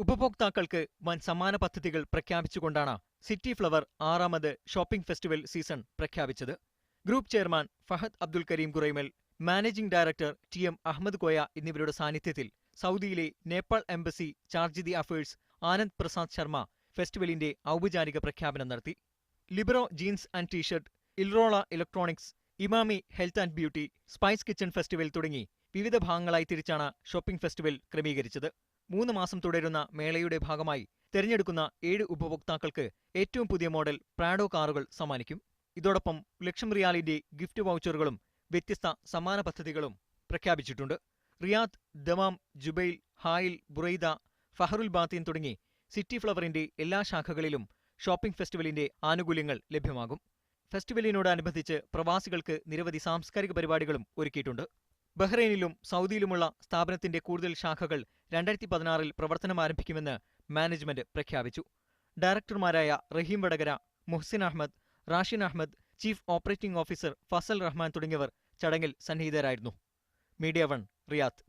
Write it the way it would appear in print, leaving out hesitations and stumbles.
ഉപഭോക്താക്കൾക്ക് വൻ സമ്മാന പദ്ധതികൾ പ്രഖ്യാപിച്ചുകൊണ്ടാണ് സിറ്റി ഫ്ലവർ 6ാമത് ഷോപ്പിംഗ് ഫെസ്റ്റിവൽ സീസൺ പ്രഖ്യാപിച്ചത്. Group chairman Fahad Abdul Kareem Khuraimal, managing director TM Ahammed Koya എന്നിവരുടെ സാന്നിധ്യത്തിൽ സൗദിയിലെ Nepal embassy charge d' affaires Anand Prasad Sharma ഫെസ്റ്റിവലിന്റെ ഔപചാരിക പ്രഖ്യാപനം നടത്തി. ലിബറോ ജീൻസ് ആൻഡ് ടീഷർട്ട്, ഇൽറോള electronics, Emami health and beauty, spice kitchen festival തുടങ്ങി വിവിധ ഭാഗങ്ങളായി തിരിച്ചാണ് ഷോപ്പിംഗ് ഫെസ്റ്റിവൽ ക്രമീകരിച്ചത്. 3 മാസം തുടരുന്ന മേളയുടെ ഭാഗമായി തെരഞ്ഞെടുക്കുന്ന 7 ഉപഭോക്താക്കൾക്ക് ഏറ്റവും പുതിയ മോഡൽ പ്രാഡോ കാറുകൾ സമ്മാനിക്കും. ഇതോടൊപ്പം $1,00,000 ഗിഫ്റ്റ് വൗച്ചറുകളും വ്യത്യസ്ത സമ്മാന പദ്ധതികളും പ്രഖ്യാപിച്ചിട്ടുണ്ട്. Riyadh, Dammam, Jubail, ഹായിൽ, Buraidah, ഫഹറുൽ Batin തുടങ്ങി സിറ്റി ഫ്ലവറിന്റെ എല്ലാ ശാഖകളിലും ഷോപ്പിംഗ് ഫെസ്റ്റിവലിന്റെ ആനുകൂല്യങ്ങൾ ലഭ്യമാകും. ഫെസ്റ്റിവലിനോടനുബന്ധിച്ച് പ്രവാസികൾക്ക് നിരവധി സാംസ്കാരിക പരിപാടികളും ഒരുക്കിയിട്ടുണ്ട്. ബഹ്റൈനിലും സൗദിയിലുമുള്ള സ്ഥാപനത്തിന്റെ കൂടുതൽ ശാഖകൾ 2016-ൽ പ്രവർത്തനമാരംഭിക്കുമെന്ന് മാനേജ്മെന്റ് പ്രഖ്യാപിച്ചു. ഡയറക്ടർമാരായ Rahim Vadakara, Muhsin Ahammed, Rashin Ahammed, chief operating officer Fazal Rahman തുടങ്ങിയവർ ചടങ്ങിൽ സന്നിഹിതരായിരുന്നു. Media 1, Riyadh.